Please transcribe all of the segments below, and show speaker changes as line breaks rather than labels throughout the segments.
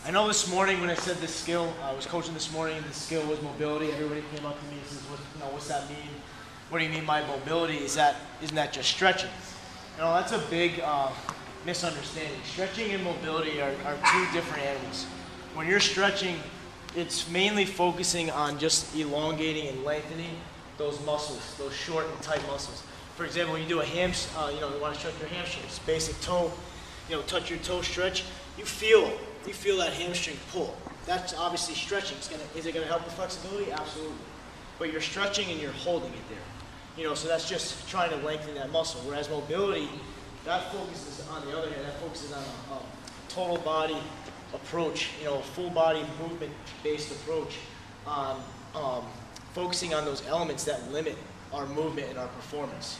I know this morning when I said this skill, I was coaching this morning, and the skill was mobility. Everybody came up to me and says, what's that mean? What do you mean by mobility? Isn't that just stretching? That's a big misunderstanding. Stretching and mobility are two different animals. When you're stretching, it's mainly focusing on just elongating and lengthening those muscles, those short and tight muscles. For example, when you do a you want to stretch your hamstrings, basic toe, touch your toe stretch, you feel that hamstring pull. That's obviously stretching. Is it going to help with flexibility? Absolutely. But you're stretching and you're holding it there. So that's just trying to lengthen that muscle. Whereas mobility, that focuses, on the other hand, that focuses on a total body approach, a full body movement-based approach on focusing on those elements that limit our movement and our performance.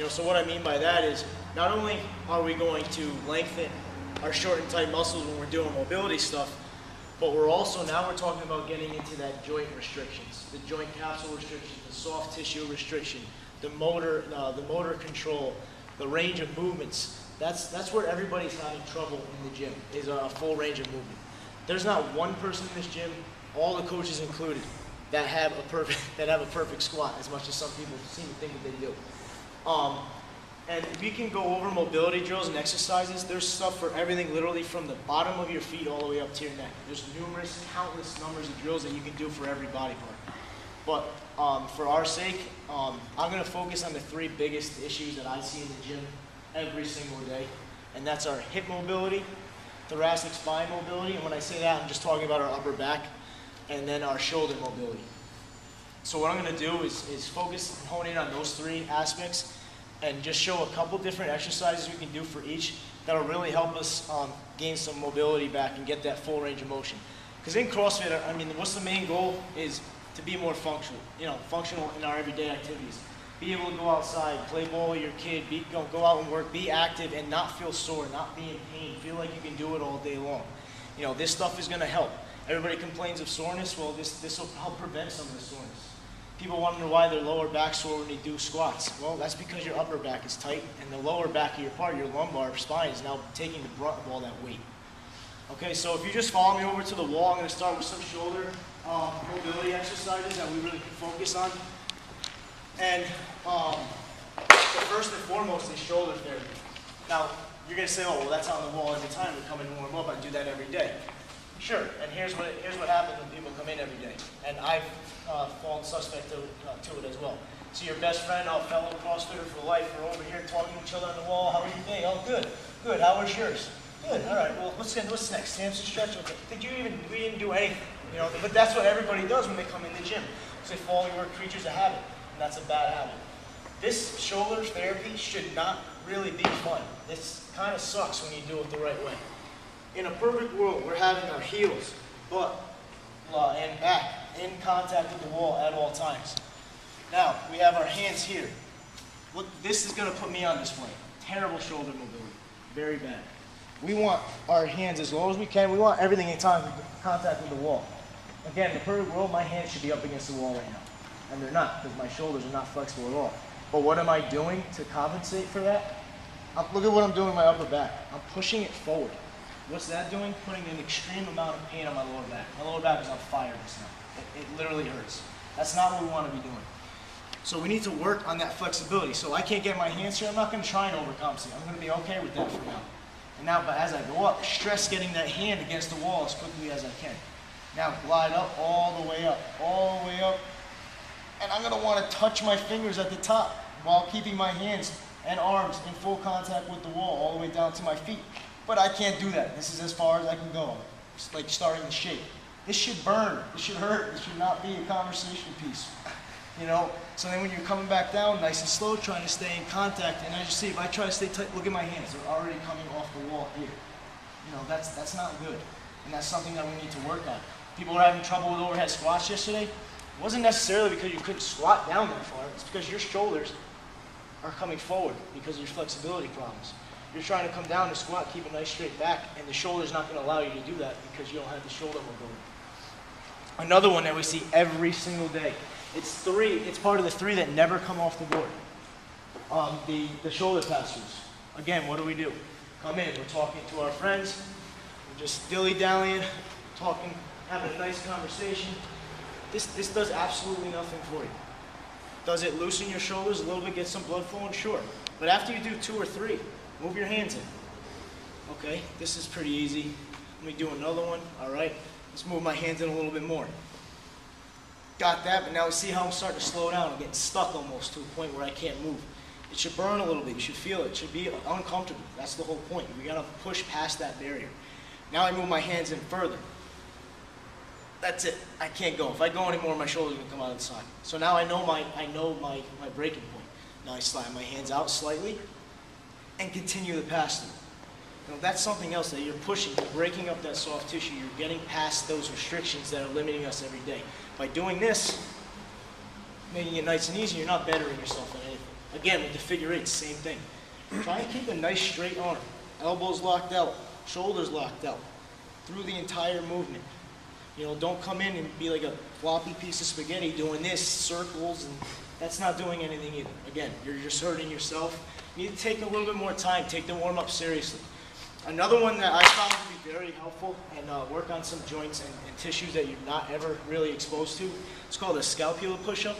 So what I mean by that is not only are we going to lengthen our short and tight muscles when we're doing mobility stuff, but we're talking about getting into that joint restrictions, the joint capsule restriction, the soft tissue restriction, the motor control, the range of movements. That's where everybody's having trouble in the gym, is a full range of movement. There's not one person in this gym, all the coaches included, that have a perfect squat, as much as some people seem to think that they do. And we can go over mobility drills and exercises. There's stuff for everything, literally from the bottom of your feet all the way up to your neck. There's countless numbers of drills that you can do for every body part. But for our sake, I'm going to focus on the three biggest issues that I see in the gym every single day. And that's our hip mobility, thoracic spine mobility, and when I say that, I'm just talking about our upper back, and then our shoulder mobility. So what I'm going to do is focus and hone in on those three aspects and just show a couple different exercises we can do for each that'll really help us gain some mobility back and get that full range of motion. Because in CrossFit, what's the main goal is to be more functional, functional in our everyday activities. Be able to go outside, play ball with your kid, go out and work, be active and not feel sore, not be in pain, feel like you can do it all day long. This stuff is going to help. Everybody complains of soreness. Well, this will help prevent some of the soreness. People wonder why their lower back sore when they do squats. Well, that's because your upper back is tight and the lower back of your lumbar spine is now taking the brunt of all that weight. Okay, so if you just follow me over to the wall, I'm going to start with some shoulder mobility exercises that we really can focus on. And the first and foremost is shoulder therapy. Now, you're going to say, oh, well, that's on the wall every time we come in and warm up. I do that every day. Sure, and here's what happens when people come in every day. And I've fallen suspect to it as well. So your best friend, fellow CrossFitter for life, are over here talking to each other on the wall. How are you today? Oh, good. Good. How was yours? Good. All right. Well, what's next? Hamstring stretch? Okay. We didn't do anything. But that's what everybody does when they come in the gym. Because they fall, we're creatures of habit, and that's a bad habit. This shoulder therapy should not really be fun. This kind of sucks when you do it the right way. In a perfect world, we're having our heels, butt, and back in contact with the wall at all times. Now, we have our hands here. Look, this is going to put me on display. Terrible shoulder mobility. Very bad. We want our hands as low as we can. We want everything in contact with the wall. Again, in the perfect world, my hands should be up against the wall right now. And they're not, because my shoulders are not flexible at all. But what am I doing to compensate for that? Look at what I'm doing with my upper back. I'm pushing it forward. What's that doing? Putting an extreme amount of pain on my lower back. My lower back is on fire just now. It literally hurts. That's not what we want to be doing. So we need to work on that flexibility. So I can't get my hands here. I'm not going to try and overcompensate. I'm going to be okay with that for now. And now, but as I go up, stress getting that hand against the wall as quickly as I can. Now glide up, all the way up, all the way up. And I'm going to want to touch my fingers at the top while keeping my hands and arms in full contact with the wall all the way down to my feet. But I can't do that. This is as far as I can go. It's like starting to shake. This should burn. This should hurt. This should not be a conversation piece. So then when you're coming back down nice and slow, trying to stay in contact, and as you see, if I try to stay tight, look at my hands. They're already coming off the wall here. That's not good. And that's something that we need to work on. People were having trouble with overhead squats yesterday. It wasn't necessarily because you couldn't squat down that far. It's because your shoulders are coming forward because of your flexibility problems. You're trying to come down to squat, keep a nice straight back, and the shoulder's not going to allow you to do that because you don't have the shoulder mobility. Another one that we see every single day. It's part of the three that never come off the board. The shoulder pass-throughs. Again, what do? Come in, we're talking to our friends, We're just dilly-dallying, talking, having a nice conversation. This does absolutely nothing for you. Does it loosen your shoulders a little bit, get some blood flowing? Sure. But after you do 2 or 3, move your hands in. Okay, this is pretty easy. Let me do another one. All right, let's move my hands in a little bit more. Got that, but now see how I'm starting to slow down. I'm getting stuck almost to a point where I can't move. It should burn a little bit. You should feel it. It should be uncomfortable. That's the whole point. We gotta push past that barrier. Now I move my hands in further. That's it. I can't go. If I go anymore, my shoulder's gonna come out of the side. So now I know my breaking point. Now I slide my hands out slightly and continue the pass through. Now that's something else that you're pushing. You're breaking up that soft tissue. You're getting past those restrictions that are limiting us every day. By doing this, making it nice and easy, you're not bettering yourself on anything. Again, with the figure 8, same thing. Try and keep a nice straight arm. Elbows locked out, shoulders locked out through the entire movement. You know, don't come in and be like a floppy piece of spaghetti doing this, circles, and that's not doing anything either. Again, you're just hurting yourself. You need to take a little bit more time, take the warm-up seriously. Another one that I found to be very helpful and work on some joints and tissues that you're not ever really exposed to, it's called a scapula push-up.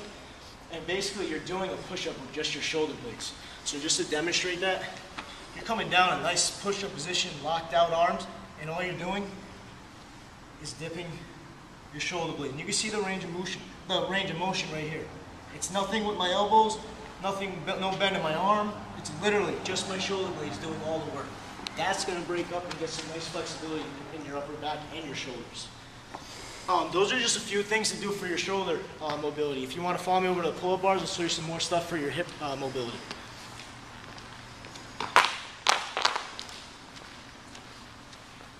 And basically you're doing a push-up with just your shoulder blades. So just to demonstrate that, you're coming down in a nice push-up position, locked out arms, and all you're doing is dipping your shoulder blade. And you can see the range of motion right here. It's nothing with my elbows, no bend in my arm. It's literally just my shoulder blades doing all the work. That's going to break up and get some nice flexibility in your upper back and your shoulders. Those are just a few things to do for your shoulder mobility. If you want to follow me over to the pull-up bars, I'll show you some more stuff for your hip mobility.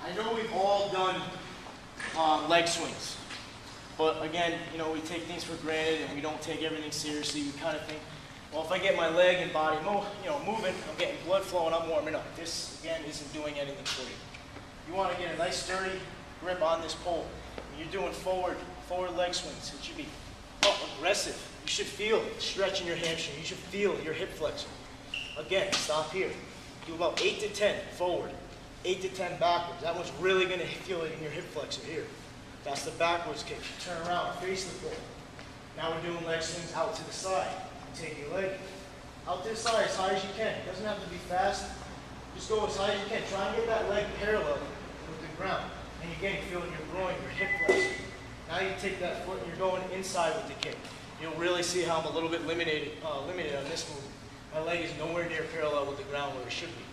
I know we've all done leg swings, but again, you know, we take things for granted and we don't take everything seriously. We kind of think, well, if I get my leg and body moving, I'm getting blood flowing, I'm warming up. This, again, isn't doing anything for you. You want to get a nice sturdy grip on this pole. When you're doing forward leg swings, it should be aggressive. You should feel it, stretching your hamstring. You should feel your hip flexor. Again, stop here. Do about 8 to 10 forward, 8 to 10 backwards. That one's really going to feel it in your hip flexor here. That's the backwards kick. You turn around, face the pole. Now we're doing leg swings out to the side. Take your leg out to the side as high as you can. It doesn't have to be fast. Just go as high as you can. Try and get that leg parallel with the ground. And again, you feel it in your groin, your hip flexor. Now you take that foot and you're going inside with the kick. You'll really see how I'm a little bit limited on this movement. My leg is nowhere near parallel with the ground where it should be.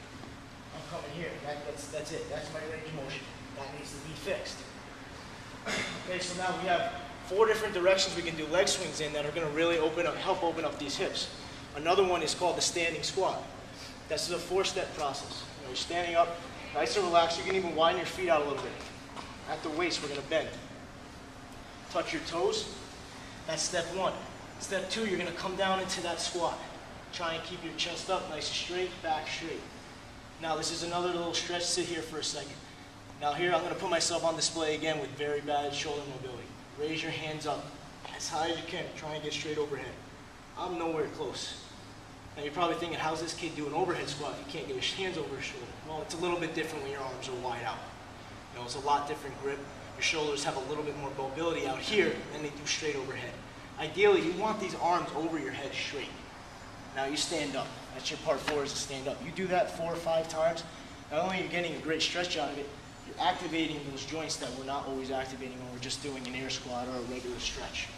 I'm coming here. That's it. That's my range of motion. That needs to be fixed. Okay, so now we have 4 different directions we can do leg swings in that are going to really help open up these hips. Another one is called the standing squat. This is a 4-step process. You're standing up, nice and relaxed. You can even widen your feet out a little bit. At the waist, we're going to bend. Touch your toes. That's step 1. Step 2, you're going to come down into that squat. Try and keep your chest up, nice and straight, back straight. Now this is another little stretch. Sit here for a second. Now here, I'm going to put myself on display again with very bad shoulder mobility. Raise your hands up as high as you can. Try and get straight overhead. I'm nowhere close. Now you're probably thinking, how's this kid do an overhead squat if he can't get his hands over his shoulder? Well, it's a little bit different when your arms are wide out. You know, it's a lot different grip. Your shoulders have a little bit more mobility out here than they do straight overhead. Ideally, you want these arms over your head straight. Now you stand up. That's your part 4, is to stand up. You do that 4 or 5 times. Not only are you getting a great stretch out of it, you're activating those joints that we're not always activating when we're just doing an air squat or a regular stretch.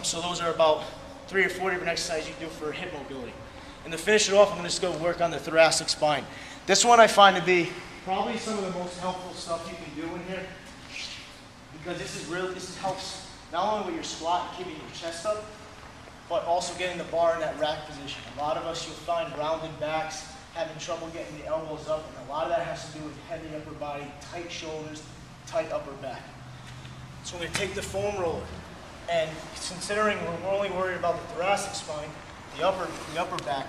So those are about 3 or 4 different exercises you do for hip mobility. And to finish it off, I'm going to just go work on the thoracic spine. This one I find to be probably some of the most helpful stuff you can do in here, because this helps not only with your squat and keeping your chest up, but also getting the bar in that rack position. A lot of us, you'll find rounded backs, having trouble getting the elbows up, and a lot of that has to do with heavy upper body, tight shoulders, tight upper back. So we're going to take the foam roller, and considering we're only worried about the thoracic spine, the upper back,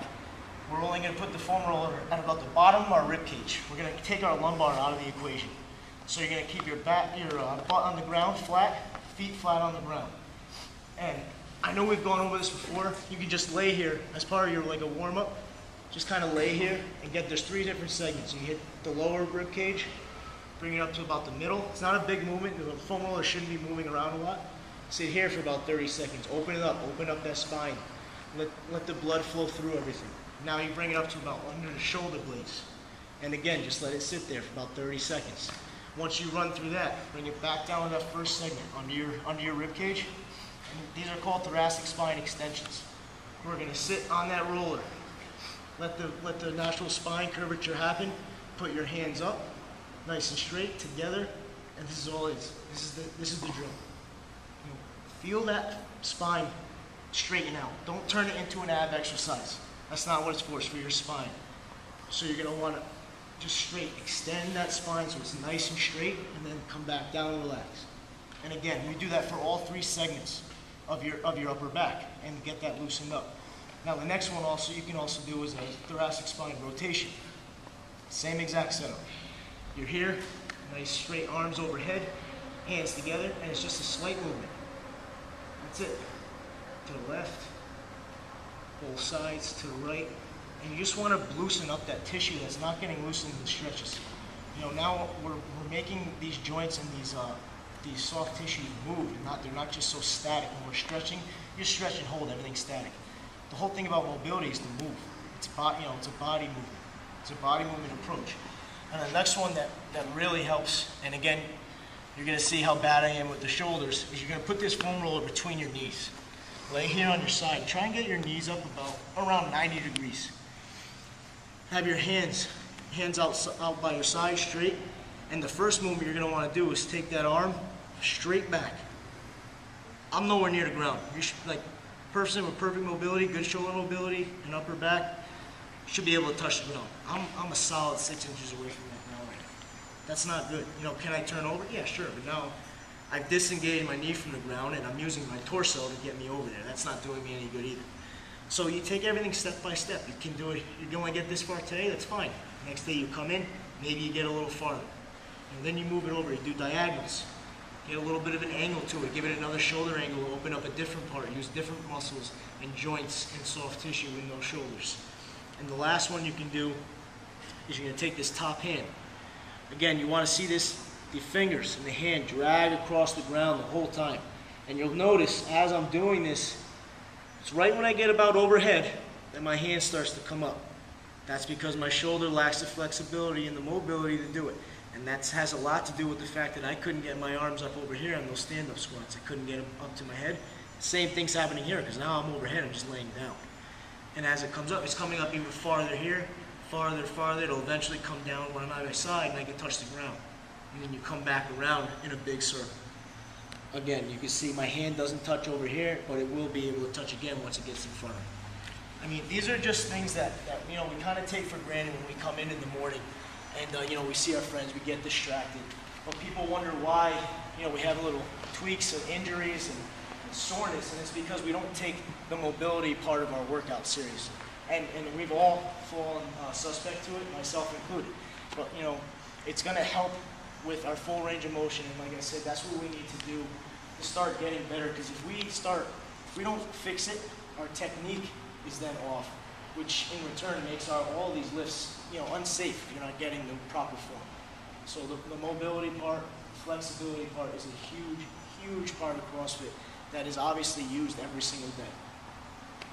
we're only going to put the foam roller at about the bottom of our rib cage. We're going to take our lumbar out of the equation. So you're going to keep your butt on the ground flat, feet flat on the ground. And I know we've gone over this before. You can just lay here as part of your like a warm up. Just kind of lay here and there's 3 different segments. You hit the lower rib cage, Bring it up to about the middle. It's not a big movement. The foam roller shouldn't be moving around a lot. Sit here for about 30 seconds. Open it up. Open up that spine. Let the blood flow through everything. Now you bring it up to about under the shoulder blades. And again, just let it sit there for about 30 seconds. Once you run through that, bring it back down to that first segment under your rib cage. And these are called thoracic spine extensions. We're going to sit on that roller. Let the natural spine curvature happen. Put your hands up, nice and straight together, and this is all it is. This is the drill. Feel that spine straighten out. Don't turn it into an ab exercise. That's not what it's for. It's for your spine. So you're going to want to just straight extend that spine so it's nice and straight, and then come back down and relax. And again, you do that for all 3 segments of your upper back and get that loosened up. Now the next one also you can also do is a thoracic spine rotation. Same exact setup. You're here, nice straight arms overhead, hands together, and it's just a slight movement. That's it. To the left, both sides, to the right. And you just want to loosen up that tissue that's not getting loosened in the stretches. You know, now we're making these joints and these soft tissues move, and they're not just so static. When we're stretching, you stretch and hold, everything's static. The whole thing about mobility is to move. It's a body movement. It's a body movement approach. And the next one that really helps, and again, you're going to see how bad I am with the shoulders, is you're going to put this foam roller between your knees. Lay here on your side. Try and get your knees up about around 90 degrees. Have your hands out by your side, straight. And the first movement you're going to want to do is take that arm straight back. I'm nowhere near the ground. You should, like, person with perfect mobility, good shoulder mobility, and upper back, should be able to touch the ground. I'm a solid 6 inches away from that ground right now. That's not good. You know, can I turn over? Yeah, sure, but now I've disengaged my knee from the ground and I'm using my torso to get me over there. That's not doing me any good either. So you take everything step by step. You can do it. You're going to get this far today, that's fine. Next day you come in, maybe you get a little farther. And then you move it over, you do diagonals. Get a little bit of an angle to it, give it another shoulder angle, open up a different part, use different muscles and joints and soft tissue in those shoulders. And the last one you can do is you're going to take this top hand. Again, you want to see this, the fingers and the hand drag across the ground the whole time. And you'll notice as I'm doing this, it's right when I get about overhead that my hand starts to come up. That's because my shoulder lacks the flexibility and the mobility to do it. And that has a lot to do with the fact that I couldn't get my arms up over here on those stand-up squats. I couldn't get them up to my head. Same thing's happening here because now I'm overhead, I'm just laying down. And as it comes up, it's coming up even farther here, farther, farther. It'll eventually come down when I'm on my side and I can touch the ground. And then you come back around in a big circle. Again, you can see my hand doesn't touch over here, but it will be able to touch again once it gets in front of me. I mean, these are just things that you know, we kind of take for granted when we come in the morning. And, you know, we see our friends, we get distracted. But people wonder why, you know, we have little tweaks and injuries and soreness, and it's because we don't take the mobility part of our workout seriously. And we've all fallen suspect to it, myself included. But, you know, it's going to help with our full range of motion, and like I said, that's what we need to do to start getting better, because if we don't fix it, our technique is then off, which in return makes all these lifts, you know, unsafe if you're not getting the proper form. So the mobility part, flexibility part is a huge, huge part of CrossFit that is obviously used every single day.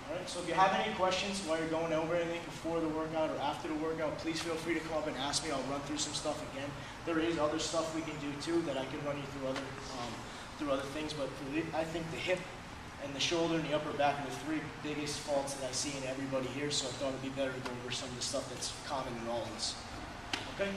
All right, so if you have any questions while you're going over anything before the workout or after the workout, please feel free to come up and ask me. I'll run through some stuff again. There is other stuff we can do too that I can run you through other things, but I think the hip and the shoulder and the upper back are the 3 biggest faults that I see in everybody here, so I thought it'd be better to go over some of the stuff that's common in all of us. Okay?